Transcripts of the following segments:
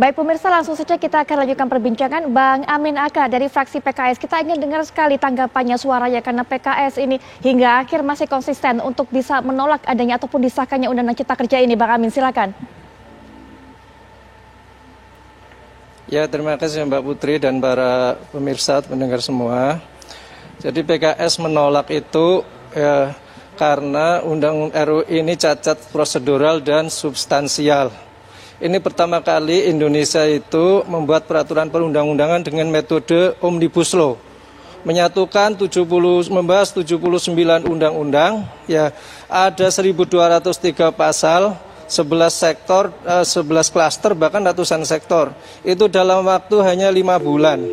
Baik pemirsa, langsung saja kita akan lanjutkan perbincangan. Bang Amin Aka dari fraksi PKS, kita ingin dengar sekali tanggapannya suaranya karena PKS ini hingga akhir masih konsisten untuk bisa menolak adanya ataupun disahkannya Undang-Undang Cipta Kerja ini. Bang Amin, silakan. Ya, terima kasih Mbak Putri dan para pemirsa pendengar semua. Jadi PKS menolak itu karena RUU ini cacat prosedural dan substansial. Ini pertama kali Indonesia itu membuat peraturan perundang-undangan dengan metode Omnibus Law. Membahas 79 undang-undang, ya ada 1.203 pasal, 11 sektor, 11 klaster, bahkan ratusan sektor. Itu dalam waktu hanya 5 bulan.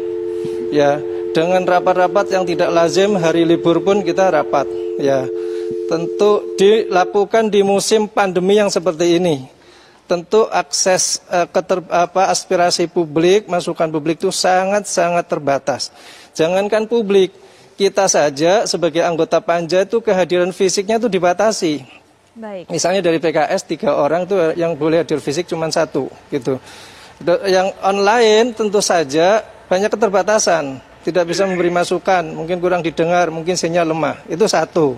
Ya, dengan rapat-rapat yang tidak lazim, hari libur pun kita rapat. Ya, tentu dilakukan di musim pandemi yang seperti ini. Tentu akses aspirasi publik, masukan publik itu sangat-sangat terbatas. Jangankan publik, kita saja sebagai anggota panja itu kehadiran fisiknya itu dibatasi. Baik. Misalnya dari PKS 3 orang itu yang boleh hadir fisik cuma 1 gitu. Yang online tentu saja banyak keterbatasan, tidak bisa memberi masukan, mungkin kurang didengar, mungkin sinyal lemah. Itu 1.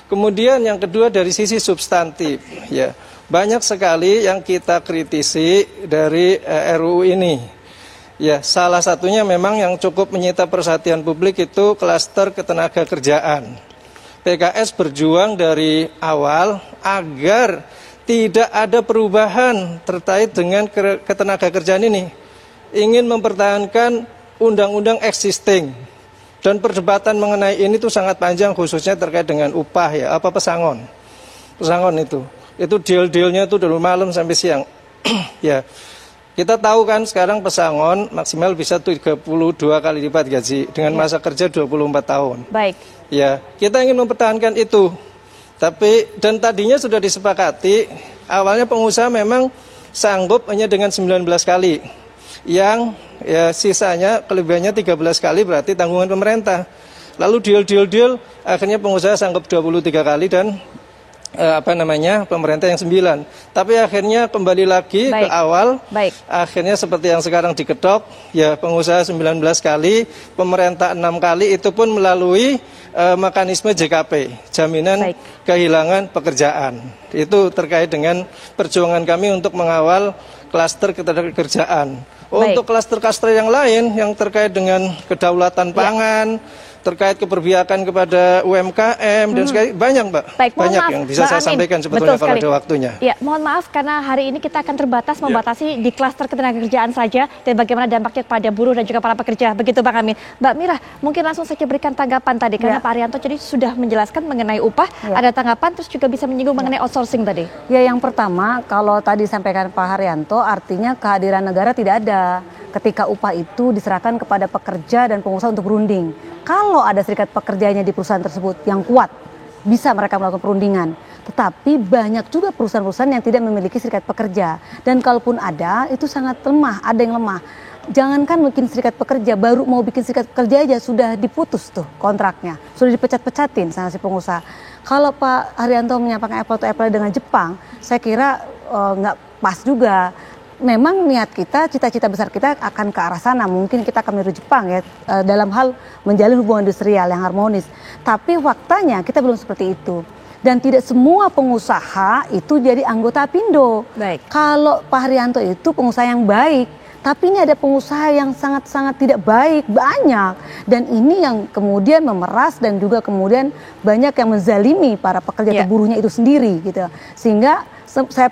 Kemudian yang kedua dari sisi substantif, ya. Banyak sekali yang kita kritisi dari RUU ini. Ya, salah satunya memang yang cukup menyita perhatian publik itu klaster ketenaga kerjaan. PKS berjuang dari awal agar tidak ada perubahan terkait dengan ketenaga kerjaan ini. Ingin mempertahankan undang-undang existing. Dan perdebatan mengenai ini tuh sangat panjang, khususnya terkait dengan upah, ya, pesangon. Pesangon itu deal-dealnya itu dari malam sampai siang. Ya, kita tahu kan sekarang pesangon maksimal bisa 32 kali lipat gaji dengan masa kerja 24 tahun. Baik. Ya, kita ingin mempertahankan itu. Dan tadinya sudah disepakati, awalnya pengusaha memang sanggup hanya dengan 19 kali. Yang ya sisanya kelebihannya 13 kali berarti tanggungan pemerintah. Lalu deal akhirnya pengusaha sanggup 23 kali dan pemerintah yang 9. Tapi akhirnya kembali lagi ke awal. Baik. Akhirnya seperti yang sekarang diketok, ya pengusaha 19 kali, pemerintah 6 kali, itu pun melalui mekanisme JKP, jaminan kehilangan pekerjaan. Itu terkait dengan perjuangan kami untuk mengawal klaster ketenagakerjaan. Untuk klaster-klaster yang lain yang terkait dengan kedaulatan pangan, terkait keberpihakan kepada UMKM dan sekali banyak Mbak. Banyak yang bisa saya sampaikan sebetulnya kalau ada waktunya. Ya, mohon maaf karena hari ini kita akan terbatas membatasi di klaster ketenagakerjaan saja dan bagaimana dampaknya kepada buruh dan juga para pekerja. Begitu Bang Amin. Mbak Mira, mungkin langsung saja berikan tanggapan tadi karena Pak Haryanto jadi sudah menjelaskan mengenai upah, ada tanggapan terus juga bisa menyinggung mengenai outsourcing tadi. Ya, yang pertama kalau tadi sampaikan Pak Haryanto artinya kehadiran negara tidak ada ketika upah itu diserahkan kepada pekerja dan pengusaha untuk berunding. Kalau ada serikat pekerjanya di perusahaan tersebut yang kuat, bisa mereka melakukan perundingan. Tetapi banyak juga perusahaan-perusahaan yang tidak memiliki serikat pekerja. Dan kalaupun ada, itu sangat lemah, ada yang lemah. Jangankan bikin serikat pekerja, baru mau bikin serikat pekerja aja sudah diputus tuh kontraknya. Sudah dipecat-pecatin sama si pengusaha. Kalau Pak Haryanto menyampaikan apple to apple dengan Jepang, saya kira nggak pas juga. Memang niat kita, cita-cita besar kita akan ke arah sana. Mungkin kita akan meniru Jepang ya dalam hal menjalin hubungan industrial yang harmonis. Tapi faktanya kita belum seperti itu. Dan tidak semua pengusaha itu jadi anggota Apindo. Kalau Pak Haryanto itu pengusaha yang baik, tapi ini ada pengusaha yang sangat-sangat tidak baik, banyak. Dan ini yang kemudian memeras dan juga kemudian banyak yang menzalimi para pekerja atau buruhnya itu sendiri gitu. Sehingga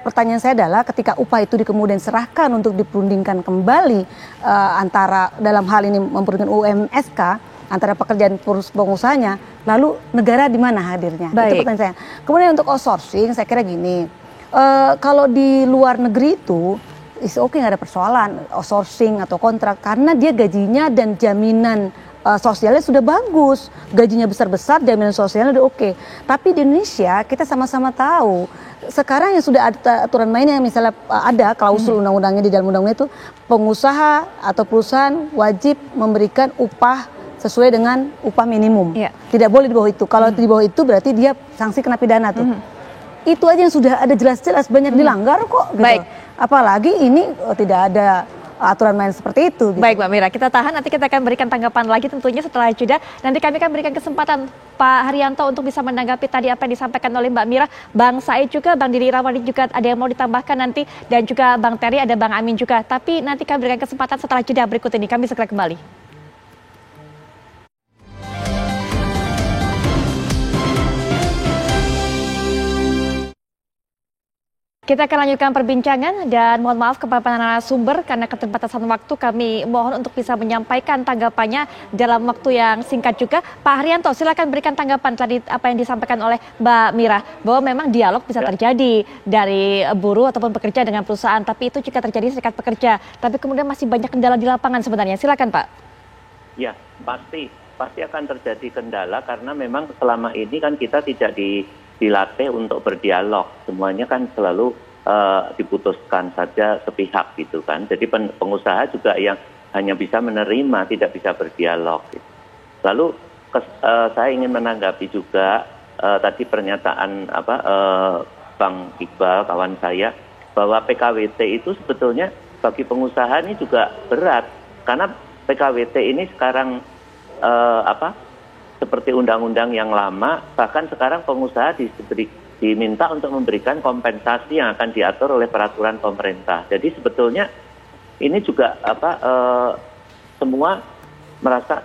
pertanyaan saya adalah ketika upah itu kemudian serahkan untuk diperundingkan kembali antara dalam hal ini memperundingkan UMSK antara pekerja dan pengusahanya, lalu negara di mana hadirnya? Itu pertanyaan saya. Kemudian untuk outsourcing saya kira gini, kalau di luar negeri itu nggak ada persoalan outsourcing atau kontrak karena dia gajinya dan jaminan sosialnya sudah bagus, gajinya besar-besar, jaminan sosialnya udah oke. Tapi di Indonesia kita sama-sama tahu sekarang yang sudah ada aturan mainnya, misalnya ada klausul undang-undangnya di dalam undang-undang itu pengusaha atau perusahaan wajib memberikan upah sesuai dengan upah minimum. Tidak boleh di bawah itu. Kalau di bawah itu berarti dia sanksi kena pidana tuh. Itu aja yang sudah ada jelas-jelas banyak dilanggar kok. Gitu. Apalagi ini tidak ada aturan main seperti itu. Gitu. Baik Mbak Mira, kita tahan, nanti kita akan berikan tanggapan lagi tentunya setelah jeda. Nanti kami akan berikan kesempatan Pak Haryanto untuk bisa menanggapi tadi apa yang disampaikan oleh Mbak Mira. Bang Said juga, Bang Didi Irawadi juga ada yang mau ditambahkan nanti. Dan juga Bang Terry, ada Bang Amin juga. Tapi nanti kami berikan kesempatan setelah jeda berikut ini. Kami segera kembali. Kita akan lanjutkan perbincangan dan mohon maaf kepada narasumber karena keterbatasan waktu, kami mohon untuk bisa menyampaikan tanggapannya dalam waktu yang singkat juga. Pak Haryanto, silakan berikan tanggapan tadi apa yang disampaikan oleh Mbak Mira bahwa memang dialog bisa terjadi dari buruh ataupun pekerja dengan perusahaan, tapi itu jika terjadi serikat pekerja. Tapi kemudian masih banyak kendala di lapangan sebenarnya. Silakan Pak. Ya, pasti akan terjadi kendala karena memang selama ini kan kita tidak dilatih untuk berdialog, semuanya kan selalu diputuskan saja sepihak gitu kan. Jadi pengusaha juga yang hanya bisa menerima, tidak bisa berdialog. Gitu. Lalu saya ingin menanggapi juga tadi pernyataan Bang Iqbal kawan saya bahwa PKWT itu sebetulnya bagi pengusaha ini juga berat karena PKWT ini sekarang seperti undang-undang yang lama, bahkan sekarang pengusaha diminta untuk memberikan kompensasi yang akan diatur oleh peraturan pemerintah. Jadi sebetulnya ini juga semua merasa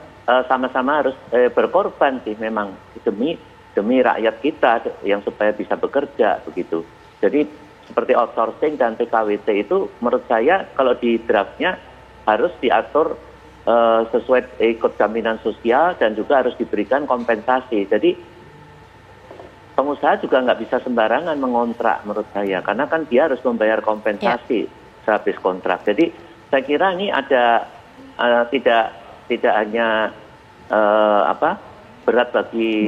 sama-sama harus berkorban sih memang demi rakyat kita yang supaya bisa bekerja begitu. Jadi seperti outsourcing dan PKWT itu menurut saya kalau di draftnya harus diatur sesuai ikut jaminan sosial dan juga harus diberikan kompensasi. Jadi pengusaha juga nggak bisa sembarangan mengontrak menurut saya, karena kan dia harus membayar kompensasi sehabis kontrak. Jadi saya kira ini ada tidak hanya berat bagi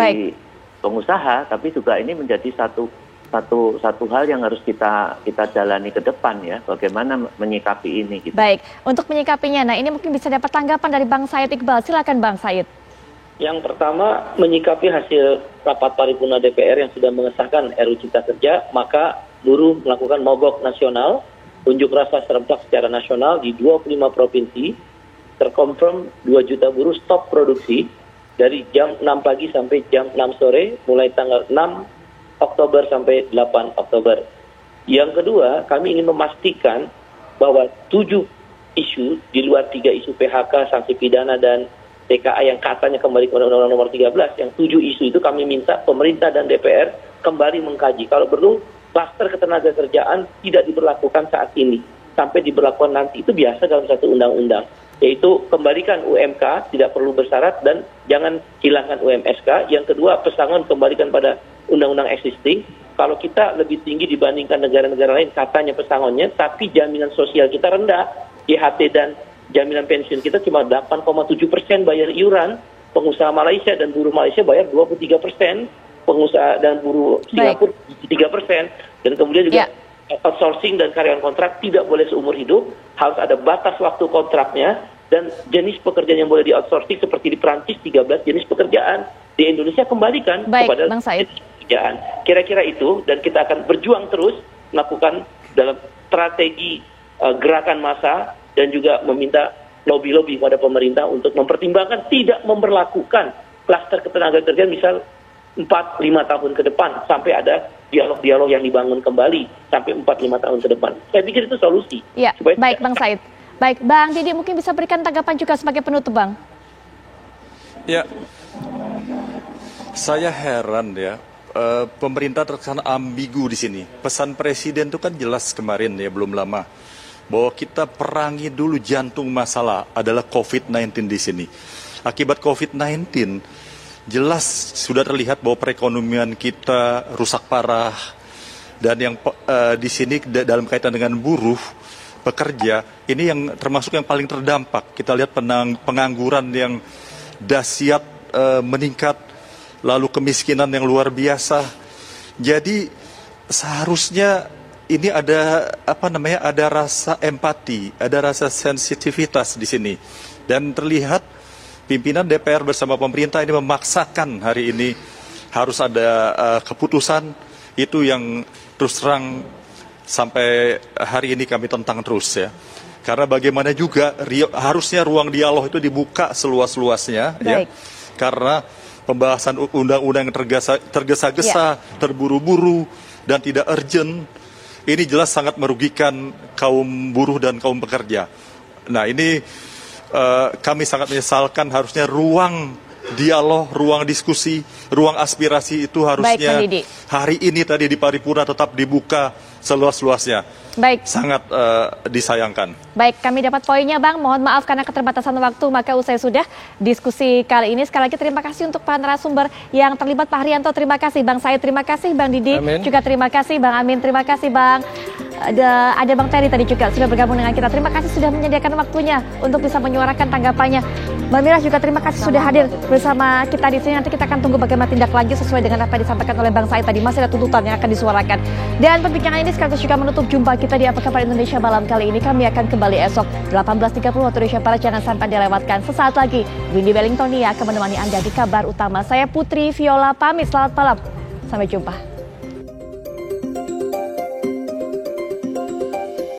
pengusaha, tapi juga ini menjadi satu hal yang harus kita jalani ke depan ya, bagaimana menyikapi ini. Gitu. Baik, untuk menyikapinya, nah ini mungkin bisa dapat tanggapan dari Bang Said Iqbal. Silakan Bang Said. Yang pertama, menyikapi hasil rapat paripurna DPR yang sudah mengesahkan RUU Cipta Kerja, maka buruh melakukan mogok nasional, unjuk rasa serentak secara nasional di 25 provinsi, terkonfirm 2 juta buruh stop produksi dari jam 6 pagi sampai jam 6 sore, mulai tanggal 6 Oktober sampai 8 Oktober. Yang kedua, kami ingin memastikan bahwa 7 isu di luar 3 isu PHK, sanksi pidana dan TKA yang katanya kembali ke Undang-Undang Nomor 13, yang 7 isu itu kami minta pemerintah dan DPR kembali mengkaji. Kalau perlu, klaster ketenagakerjaan tidak diberlakukan saat ini, sampai diberlakukan nanti. Itu biasa dalam satu undang-undang. Yaitu kembalikan UMK, tidak perlu bersyarat, dan jangan hilangkan UMSK. Yang kedua, pesangon kembalikan pada undang-undang existing. Kalau kita lebih tinggi dibandingkan negara-negara lain, katanya pesangonnya, tapi jaminan sosial kita rendah. JHT dan jaminan pensiun kita cuma 8,7% bayar iuran. Pengusaha Malaysia dan buruh Malaysia bayar 23%. Pengusaha dan buruh Singapura 3%. Dan kemudian juga outsourcing dan karyawan kontrak tidak boleh seumur hidup. Harus ada batas waktu kontraknya. Dan jenis pekerjaan yang boleh di-outsourcing seperti di Perancis 13 jenis pekerjaan. Di Indonesia kembalikan kepada Bang Said. Pekerjaan. Kira-kira itu, dan kita akan berjuang terus melakukan dalam strategi gerakan massa dan juga meminta lobby-lobby pada pemerintah untuk mempertimbangkan tidak memberlakukan klaster ketenagakerjaan misal 4-5 tahun ke depan sampai ada dialog-dialog yang dibangun kembali sampai 4-5 tahun ke depan. Saya pikir itu solusi. Ya, baik Bang Said. Baik, Bang Didi mungkin bisa berikan tanggapan juga sebagai penutup, Bang. Ya, saya heran ya. Pemerintah terkesan ambigu di sini. Pesan presiden itu kan jelas kemarin ya, belum lama, bahwa kita perangi dulu jantung masalah adalah COVID-19 di sini. Akibat COVID-19 jelas sudah terlihat bahwa perekonomian kita rusak parah, dan yang di sini dalam kaitan dengan buruh pekerja ini yang termasuk yang paling terdampak. Kita lihat pengangguran yang dahsyat meningkat, lalu kemiskinan yang luar biasa. Jadi seharusnya ini ada ada rasa empati, ada rasa sensitivitas di sini, dan terlihat pimpinan DPR bersama pemerintah ini memaksakan hari ini harus ada keputusan. Itu yang terus terang sampai hari ini kami tentang terus ya. Karena bagaimana juga harusnya ruang dialog itu dibuka seluas-luasnya ya. Karena pembahasan undang-undang yang tergesa-gesa, terburu-buru dan tidak urgent, ini jelas sangat merugikan kaum buruh dan kaum pekerja. Nah ini kami sangat menyesalkan, harusnya ruang dialog, ruang diskusi, ruang aspirasi itu harusnya hari ini tadi di paripurna tetap dibuka seluas-luasnya. Baik. Sangat disayangkan. Baik, kami dapat poinnya Bang. Mohon maaf karena keterbatasan waktu, maka usai sudah diskusi kali ini. Sekali lagi terima kasih untuk para narasumber yang terlibat. Pak Haryanto, terima kasih. Bang Said, terima kasih. Bang Didi, juga terima kasih. Bang Amin, terima kasih. Bang ada Bang Terry tadi juga sudah bergabung dengan kita. Terima kasih sudah menyediakan waktunya untuk bisa menyuarakan tanggapannya. Mbak Mira juga terima kasih sudah hadir bersama kita di sini. Nanti kita akan tunggu bagaimana tindak lanjut sesuai dengan apa yang disampaikan oleh Bang Said tadi. Masih ada tuntutan yang akan disuarakan. Dan perbincangan ini sekaligus juga menutup jumpa kita di Apa Kabar Indonesia malam kali ini. Kami akan kembali esok 18.30 waktu Indonesia Barat. Jangan sampai dilewatkan. Sesaat lagi Windy Wellington akan menemani Anda di kabar utama. Saya Putri Viola pamit. Selamat malam. Sampai jumpa.